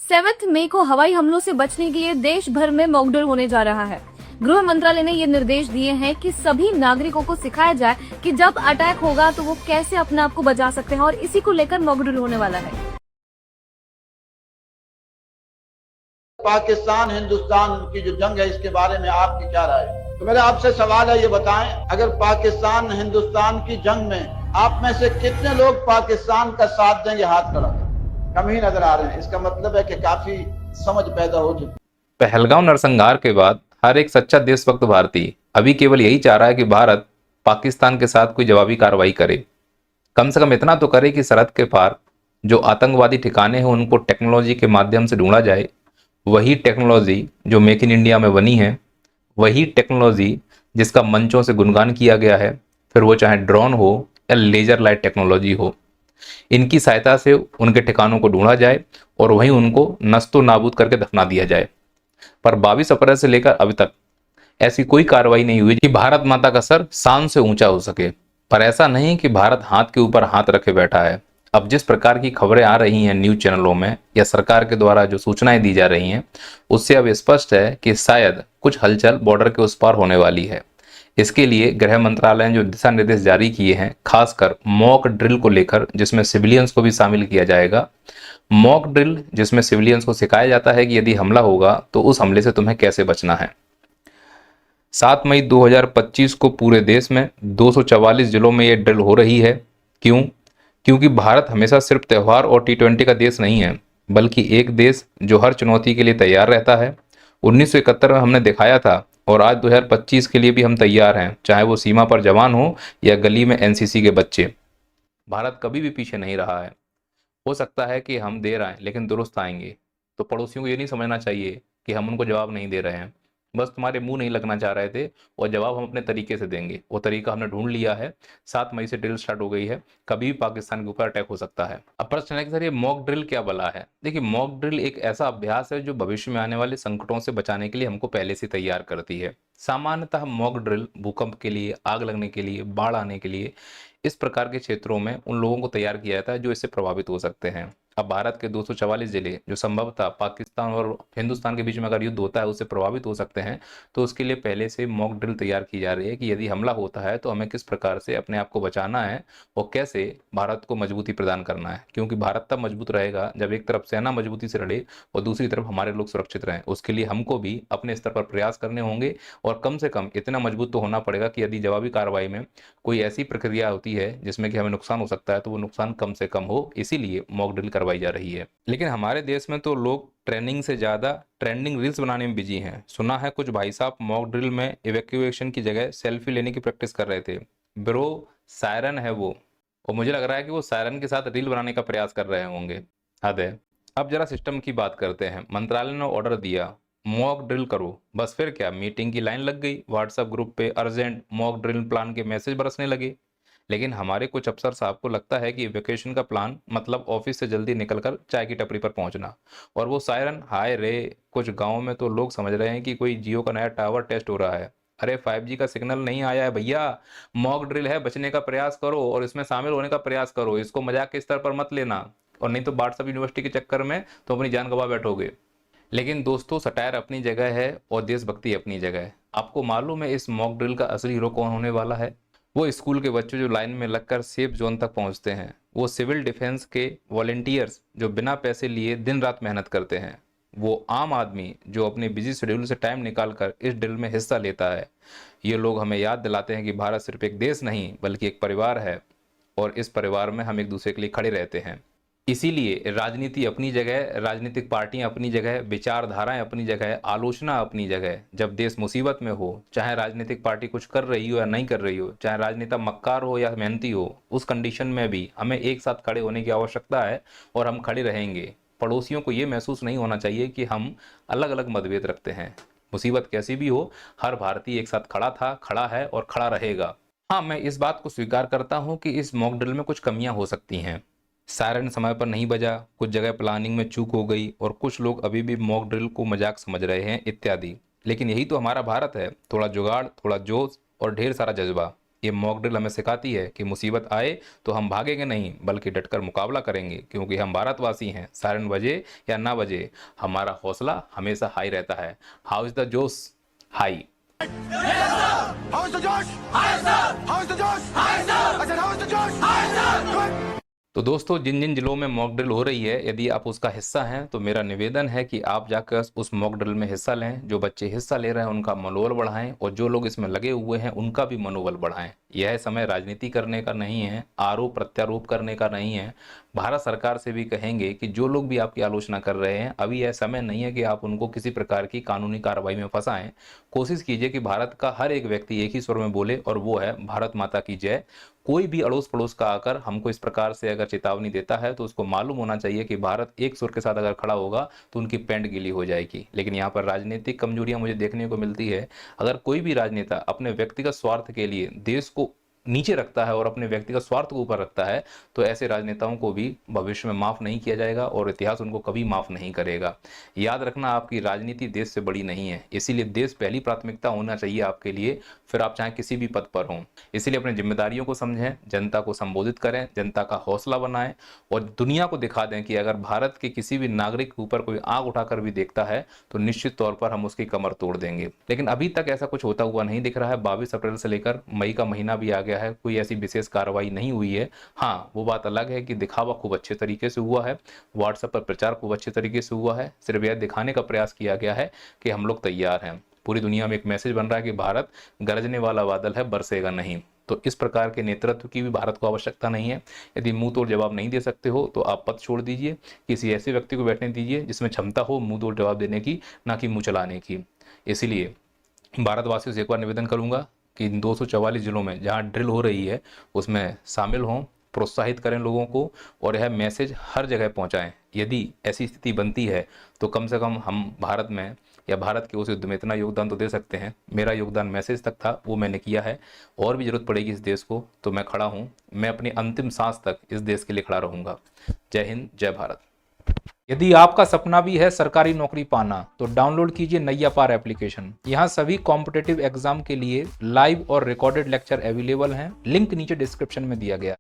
7 मई को हवाई हमलों से बचने के लिए देश भर में मॉकड्रिल होने जा रहा है। गृह मंत्रालय ने ये निर्देश दिए हैं कि सभी नागरिकों को सिखाया जाए कि जब अटैक होगा तो वो कैसे अपने आप को बचा सकते हैं, और इसी को लेकर मॉकड्रिल होने वाला है। पाकिस्तान हिंदुस्तान की जो जंग है, इसके बारे में आपकी क्या राय है? तो मेरा आपसे सवाल है, ये बताएं, अगर पाकिस्तान हिंदुस्तान की जंग में आप में से कितने लोग पाकिस्तान का साथ देंगे? हाथ खड़ा करें। कम ही नजर आ रहे हैं। इसका मतलब है कि काफी समझ पैदा हो चुकी। पहलगाम नरसंहार के बाद हर एक सच्चा देशभक्त भारतीय अभी केवल यही चाह रहा है कि भारत पाकिस्तान के साथ कोई जवाबी कार्रवाई करे। कम से कम इतना तो करे कि सरहद के पार जो आतंकवादी ठिकाने हैं उनको टेक्नोलॉजी के माध्यम से ढूंढा जाए। वही टेक्नोलॉजी जो मेक इन इंडिया में बनी है, वही टेक्नोलॉजी जिसका मंचों से गुणगान किया गया है, फिर वो चाहे ड्रोन हो या लेजर लाइट टेक्नोलॉजी हो, इनकी सहायता से उनके ठिकानों को ढूंढा जाए और वहीं उनको नस्तो नाबूद करके दफना दिया जाए। पर 22 अप्रैल से लेकर अभी तक ऐसी कोई कार्रवाई नहीं हुई कि भारत माता का सर शान से ऊंचा हो सके। पर ऐसा नहीं कि भारत हाथ के ऊपर हाथ रखे बैठा है। अब जिस प्रकार की खबरें आ रही हैं न्यूज चैनलों में या सरकार के द्वारा जो सूचनाएं दी जा रही हैं, उससे अब स्पष्ट है कि शायद कुछ हलचल बॉर्डर के उस पार होने वाली है। इसके लिए गृह मंत्रालय ने जो दिशा निर्देश जारी किए हैं, खासकर मॉक ड्रिल को लेकर, जिसमें सिविलियंस को भी शामिल किया जाएगा। मॉक ड्रिल जिसमें सिविलियंस को सिखाया जाता है कि यदि हमला होगा तो उस हमले से तुम्हें कैसे बचना है। 7 मई 2025 को पूरे देश में 244 जिलों में ये ड्रिल हो रही है। क्यों? क्योंकि भारत हमेशा सिर्फ त्यौहार और T20 का देश नहीं है, बल्कि एक देश जो हर चुनौती के लिए तैयार रहता है। 1971 में हमने दिखाया था और आज 2025 के लिए भी हम तैयार हैं, चाहे वो सीमा पर जवान हो या गली में NCC के बच्चे। भारत कभी भी पीछे नहीं रहा है। हो सकता है कि हम देर आएं लेकिन दुरुस्त आएंगे। तो पड़ोसियों को ये नहीं समझना चाहिए कि हम उनको जवाब नहीं दे रहे हैं, बस तुम्हारे मुंह नहीं लगना चाह रहे थे और जवाब हम अपने तरीके से देंगे। वो तरीका हमने ढूंढ लिया है। 7 मई से ड्रिल स्टार्ट हो गई है। कभी भी पाकिस्तान के ऊपर अटैक हो सकता है। अब प्रश्न है कि सर ये मॉक ड्रिल क्या बला है? देखिए, मॉक ड्रिल एक ऐसा अभ्यास है जो भविष्य में आने वाले संकटों से बचाने के लिए हमको पहले से तैयार करती है। सामान्यतः मॉक ड्रिल भूकंप के लिए, आग लगने के लिए, बाढ़ आने के लिए, इस प्रकार के क्षेत्रों में उन लोगों को तैयार किया जाता है जो इससे प्रभावित हो सकते हैं। अब भारत के 244 जिले जो संभवतः पाकिस्तान और हिंदुस्तान के बीच में अगर युद्ध होता है उससे प्रभावित हो सकते हैं, तो उसके लिए पहले से मॉक ड्रिल तैयार की जा रही है कि यदि हमला होता है तो हमें किस प्रकार से अपने आप को बचाना है और कैसे भारत को मजबूती प्रदान करना है। क्योंकि भारत तब मजबूत रहेगा जब एक तरफ सेना मजबूती से लड़े और दूसरी तरफ हमारे लोग सुरक्षित रहें। उसके लिए हमको भी अपने स्तर पर प्रयास करने होंगे और कम से कम इतना मजबूत तो होना पड़ेगा कि यदि जवाबी कार्रवाई में कोई ऐसी प्रक्रिया होती है जिसमें कि हमें नुकसान हो सकता है तो वो नुकसान कम से कम हो। इसीलिए मॉक ड्रिल करवाई जा रही है। लेकिन हमारे देश में तो लोग ट्रेनिंग से ज्यादा ट्रेंडिंग रील्स बनाने में बिजी हैं। सुना है कुछ भाई साहब मॉक ड्रिल में इवैक्यूएशन की जगह सेल्फी लेने की प्रैक्टिस कर रहे थे। ब्रो, सायरन है वो, और मुझे लग रहा है कि वो सायरन के साथ रील बनाने का प्रयास कर रहे होंगे। हद है। अब जरा सिस्टम की बात करते हैं। मंत्रालय ने ऑर्डर दिया मॉक ड्रिल करो, बस फिर क्या, मीटिंग की लाइन लग गई, व्हाट्सएप ग्रुप पे अर्जेंट मॉक ड्रिल प्लान के मैसेज बरसने लगे। लेकिन हमारे कुछ अफसर साहब को लगता है कि वेकेशन का प्लान मतलब ऑफिस से जल्दी निकलकर चाय की टपरी पर पहुंचना। और वो सायरन, हाय रे, कुछ गाँव में तो लोग समझ रहे हैं कि कोई जियो का नया टावर टेस्ट हो रहा है। अरे 5G का सिग्नल नहीं आया है भैया, मॉक ड्रिल है, बचने का प्रयास करो और इसमें शामिल होने का प्रयास करो। इसको मजाक के स्तर पर मत लेना, और नहीं तो व्हाट्सएप यूनिवर्सिटी के चक्कर में तो अपनी जान गंवा बैठोगे। लेकिन दोस्तों, सटायर अपनी जगह है और देशभक्ति अपनी जगह है। आपको मालूम है इस मॉक ड्रिल का असली हीरो कौन होने वाला है? वो स्कूल के बच्चे जो लाइन में लगकर सेफ जोन तक पहुंचते हैं, वो सिविल डिफेंस के वॉलेंटियर्स जो बिना पैसे लिए दिन रात मेहनत करते हैं, वो आम आदमी जो अपने बिजी शेड्यूल से टाइम निकालकर इस ड्रिल में हिस्सा लेता है। ये लोग हमें याद दिलाते हैं कि भारत सिर्फ एक देश नहीं बल्कि एक परिवार है, और इस परिवार में हम एक दूसरे के लिए खड़े रहते हैं। इसीलिए राजनीति अपनी जगह, राजनीतिक पार्टियां अपनी जगह, विचारधाराएं अपनी जगह, आलोचना अपनी जगह। जब देश मुसीबत में हो, चाहे राजनीतिक पार्टी कुछ कर रही हो या नहीं कर रही हो, चाहे राजनेता मक्कार हो या मेहनती हो, उस कंडीशन में भी हमें एक साथ खड़े होने की आवश्यकता है और हम खड़े रहेंगे। पड़ोसियों को ये महसूस नहीं होना चाहिए कि हम अलग अलग मतभेद रखते हैं। मुसीबत कैसी भी हो, हर भारतीय एक साथ खड़ा था, खड़ा है और खड़ा रहेगा। हाँ, मैं इस बात को स्वीकार करता हूँ कि इस मॉक ड्रिल में कुछ कमियां हो सकती हैं। सायरन समय पर नहीं बजा, कुछ जगह प्लानिंग में चूक हो गई और कुछ लोग अभी भी मॉक ड्रिल को मजाक समझ रहे हैं इत्यादि। लेकिन यही तो हमारा भारत है, थोड़ा जुगाड़, थोड़ा जोश और ढेर सारा जज्बा। ये मॉक ड्रिल हमें सिखाती है कि मुसीबत आए तो हम भागेंगे नहीं बल्कि डटकर मुकाबला करेंगे, क्योंकि हम भारतवासी हैं। सायरन बजे या ना बजे, हमारा हौसला हमेशा हाई रहता है। हाउ इज द जोश? High. How's the Josh? Hi, sir. How's the Josh? Hi, sir. I said, how's the Josh? Hi, sir. Good. तो दोस्तों, जिन जिन जिलों में मॉक ड्रिल हो रही है, यदि आप उसका हिस्सा हैं तो मेरा निवेदन है कि आप जाकर उस मॉक ड्रिल में हिस्सा लें। जो बच्चे हिस्सा ले रहे हैं उनका मनोबल बढ़ाएं और जो लोग इसमें लगे हुए हैं उनका भी मनोबल बढ़ाएं। यह समय राजनीति करने का नहीं है, आरोप प्रत्यारोप करने का नहीं है। भारत सरकार से भी कहेंगे कि जो लोग भी आपकी आलोचना कर रहे हैं, अभी यह समय नहीं है कि आप उनको किसी प्रकार की कानूनी कार्रवाई में फंसाएं। कोशिश कीजिए कि भारत का हर एक व्यक्ति एक ही स्वर में बोले और वो है भारत माता की जय। कोई भी अड़ोस पड़ोस का आकर हमको इस प्रकार से अगर चेतावनी देता है तो उसको मालूम होना चाहिए कि भारत एक सुर के साथ अगर खड़ा होगा तो उनकी पैंट गीली हो जाएगी। लेकिन यहाँ पर राजनीतिक कमजोरियां मुझे देखने को मिलती है। अगर कोई भी राजनेता अपने व्यक्तिगत स्वार्थ के लिए देश को नीचे रखता है और अपने व्यक्तिगत स्वार्थ को ऊपर रखता है तो ऐसे राजनेताओं को भी भविष्य में माफ नहीं किया जाएगा और इतिहास उनको कभी माफ नहीं करेगा। याद रखना, आपकी राजनीति देश से बड़ी नहीं है, इसीलिए देश पहली प्राथमिकता होना चाहिए आपके लिए, फिर आप चाहे किसी भी पद पर हों। इसीलिए अपनी जिम्मेदारियों को समझें, जनता को संबोधित करें, जनता का हौसला बनाएं और दुनिया को दिखा दें कि अगर भारत के किसी भी नागरिक के ऊपर कोई आग उठाकर भी देखता है तो निश्चित तौर पर हम उसकी कमर तोड़ देंगे। लेकिन अभी तक ऐसा कुछ होता हुआ नहीं दिख रहा है। 22 अप्रैल से लेकर मई का महीना भी आ गया है, कोई ऐसी विशेष कार्रवाई नहीं हुई है। हाँ, वो बात अलग है कि दिखावा खूब अच्छे तरीके से हुआ है, व्हाट्सएप पर प्रचार खूब अच्छे तरीके से हुआ है। सिर्फ यह दिखाने का प्रयास किया गया है कि हम लोग तैयार हैं। पूरी दुनिया में एक मैसेज बन रहा है कि भारत गरजने वाला बादल है, बरसेगा नहीं। तो इस प्रकार के नेतृत्व की भी भारत को आवश्यकता नहीं है। यदि मुंह तोड़ जवाब नहीं दे सकते हो तो आप पद छोड़ दीजिए, किसी ऐसे व्यक्ति को बैठने दीजिए जिसमें क्षमता हो मुंह तोड़ जवाब देने की, ना कि मुंह चलाने की। इसीलिए भारतवासियों से एक बार निवेदन करूंगा कि इन 244 जिलों में जहां ड्रिल हो रही है उसमें शामिल हों, प्रोत्साहित करें लोगों को और यह मैसेज हर जगह पहुंचाएं। यदि ऐसी स्थिति बनती है तो कम से कम हम भारत में या भारत के उस युद्ध में इतना योगदान तो दे सकते हैं। मेरा योगदान मैसेज तक था, वो मैंने किया है। और भी जरूरत पड़ेगी इस देश को तो मैं खड़ा हूँ, मैं अपनी अंतिम सांस तक इस देश के लिए खड़ा रहूँगा। जय हिंद, जय भारत। यदि आपका सपना भी है सरकारी नौकरी पाना तो डाउनलोड कीजिए नैया पार एप्लीकेशन। यहाँ सभी कॉम्पिटिटिव एग्जाम के लिए लाइव और रिकॉर्डेड लेक्चर अवेलेबल हैं। लिंक नीचे डिस्क्रिप्शन में दिया गया।